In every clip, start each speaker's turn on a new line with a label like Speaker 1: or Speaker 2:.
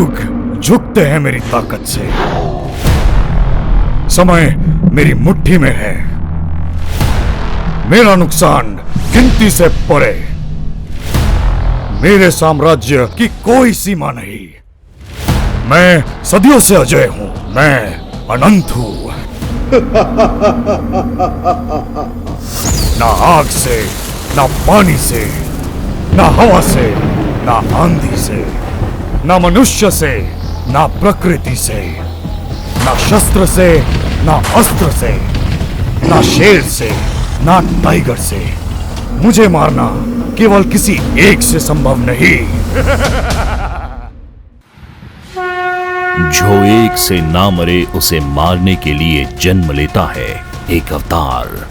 Speaker 1: युग झुकते हैं मेरी ताकत से। समय मेरी मुट्ठी में है। मेरा नुकसान गिनती से परे। मेरे साम्राज्य की कोई सीमा नहीं। मैं सदियों से अजय हूं। मैं अनंत हूं। ना आग से, ना पानी से, ना हवा से, ना आंधी से, ना मनुष्य से, ना प्रकृति से, ना शस्त्र से, ना अस्त्र से, ना शेर से, ना टाइगर से। मुझे मारना केवल किसी एक से संभव नहीं।
Speaker 2: जो एक से ना मरे उसे मारने के लिए जन्म लेता है एक अवतार,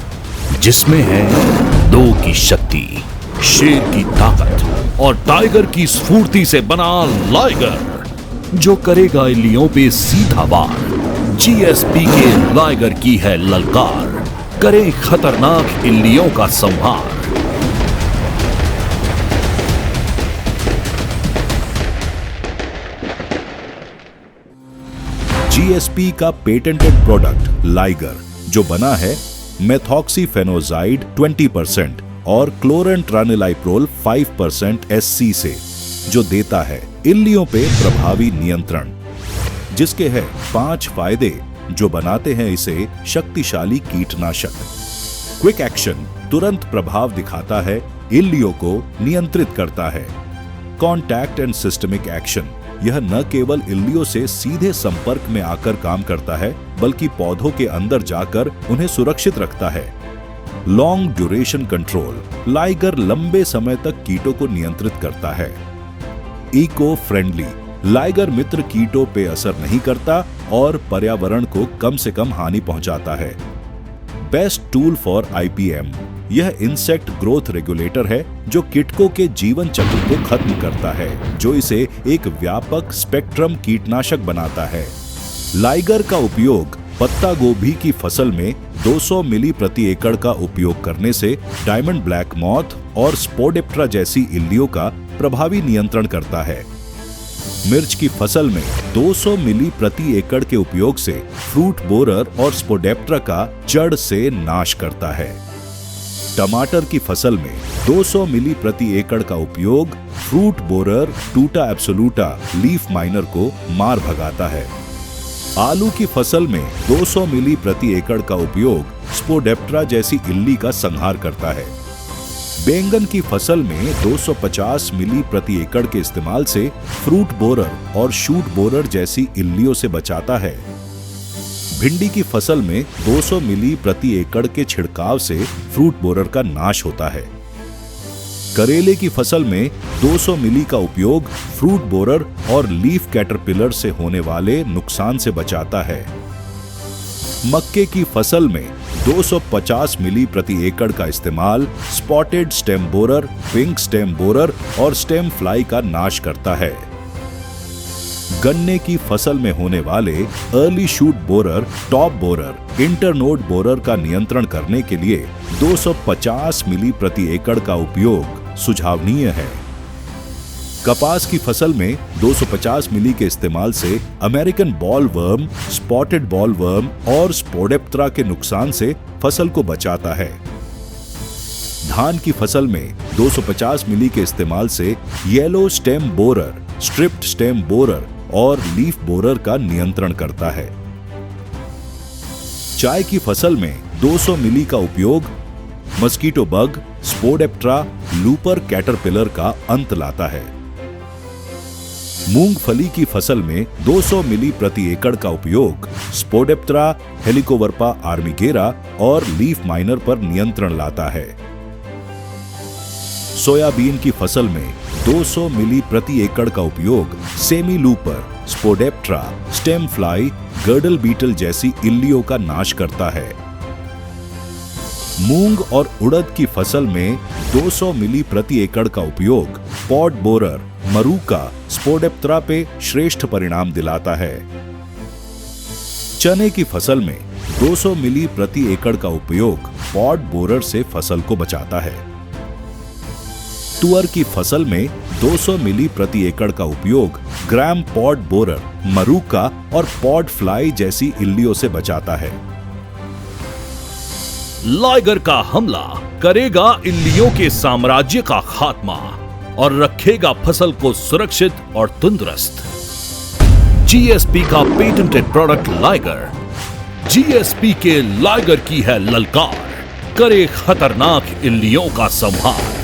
Speaker 2: जिसमें है 2 की शक्ति, शेर की ताकत और टाइगर की स्फूर्ति से बना लाइगर, जो करेगा इल्लियों पे सीधा वार। जीएसपी के लाइगर की है ललकार, करे खतरनाक इल्लियों का संहार। जीएसपी का पेटेंटेड प्रोडक्ट लाइगर, जो बना है मेथॉक्सीफेनोजाइड 20% और क्लोरेंट्रानिलाइप्रोल 5% SC से, जो देता है इल्लियों पे प्रभावी नियंत्रण। जिसके है 5 फायदे, जो बनाते हैं इसे शक्तिशाली कीटनाशक। क्विक एक्शन, तुरंत प्रभाव दिखाता है, इल्लियों को नियंत्रित करता है। कॉन्टैक्ट एंड सिस्टमिक एक्शन, यह न केवल इल्लियों से सीधे संपर्क में आकर काम करता है, बल्कि पौधों के अंदर जाकर उन्हें सुरक्षित रखता है। लॉन्ग ड्यूरेशन कंट्रोल, लाइगर लंबे समय तक कीटों को नियंत्रित करता है। इको फ्रेंडली, लाइगर मित्र कीटों पे असर नहीं करता और पर्यावरण को कम से कम हानि पहुंचाता है। बेस्ट टूल फॉर IPM, यह इंसेक्ट ग्रोथ रेगुलेटर है, जो कीटकों के जीवन चक्र को खत्म करता है, जो इसे एक व्यापक स्पेक्ट्रम कीटनाशक बनाता है। लाइगर का उपयोग पत्ता गोभी की फसल में 200 मिली प्रति एकड़ का उपयोग करने से डायमंड ब्लैक मॉथ और स्पोडेप्ट्रा जैसी इल्लियों का प्रभावी नियंत्रण करता है। मिर्च की फसल में 200 मिली प्रति एकड़ के उपयोग से फ्रूट बोरर और स्पोडेप्ट्रा का जड़ से नाश करता है। टमाटर की फसल में 200 मिली प्रति एकड़ का उपयोग फ्रूट बोरर टूटा एब्सोल्यूटा लीफ माइनर को मार भगाता है। आलू की फसल में 200 मिली प्रति एकड़ का उपयोग स्पोडेप्ट्रा जैसी इल्ली का संहार करता है। बैंगन की फसल में 250 मिली प्रति एकड़ के इस्तेमाल से फ्रूट बोरर और शूट बोरर जैसी इल्लियों से बचाता है। भिंडी की फसल में 200 मिली प्रति एकड़ के छिड़काव से फ्रूट बोरर का नाश होता है। करेले की फसल में 200 मिली का उपयोग फ्रूट बोरर और लीफ कैटरपिलर से होने वाले नुकसान से बचाता है। मक्के की फसल में 250 मिली प्रति एकड़ का इस्तेमाल spotted stem borer, pink stem borer और स्टेम फ्लाई का नाश करता है। गन्ने की फसल में होने वाले early shoot borer, top borer, internode borer का नियंत्रण करने के लिए 250 मिली प्रति एकड़ का उपयोग सुझावनीय है। कपास की फसल में 250 मिली के इस्तेमाल से American ball worm, spotted ball worm और स्पोडेप्ट्रा के नुकसान से फसल को बचाता है। धान की फसल में 250 मिली के इस्तेमाल से yellow stem borer, striped stem borer और लीफ बोरर का नियंत्रण करता है। चाय की फसल में 200 मिली का उपयोग मस्कीटो बग, स्पोडेप्ट्रा, लूपर कैटरपिलर का अंत लाता है। मूंगफली की फसल में 200 मिली प्रति एकड़ का उपयोग स्पोडेप्ट्रा, हेलिकोवर्पा आर्मिगेरा और लीफ माइनर पर नियंत्रण लाता है। सोयाबीन की फसल में 200 मिली प्रति एकड़ का उपयोग semi looper, spodoptera, stem fly, girdle beetle जैसी इल्लियों का नाश करता है। मूंग और उड़द की फसल में 200 मिली प्रति एकड़ का उपयोग पॉड बोरर, मरूका, स्पोडेप्ट्रा पे श्रेष्ठ परिणाम दिलाता है। चने की फसल में 200 मिली प्रति एकड़ का उपयोग पॉड बोरर से फसल को बचाता है। तुअर की फसल में 200 मिली प्रति एकड़ का उपयोग ग्राम पॉड बोरर, मरूका और पॉड फ्लाई जैसी इल्लियों से बचाता है।
Speaker 3: लाइगर का हमला करेगा इल्लियों के साम्राज्य का खात्मा और रखेगा फसल को सुरक्षित और तंदुरुस्त। जीएसपी का पेटेंटेड प्रोडक्ट लाइगर, जीएसपी के लाइगर की है ललकार, करे खतरनाक इल्लियों का संहार।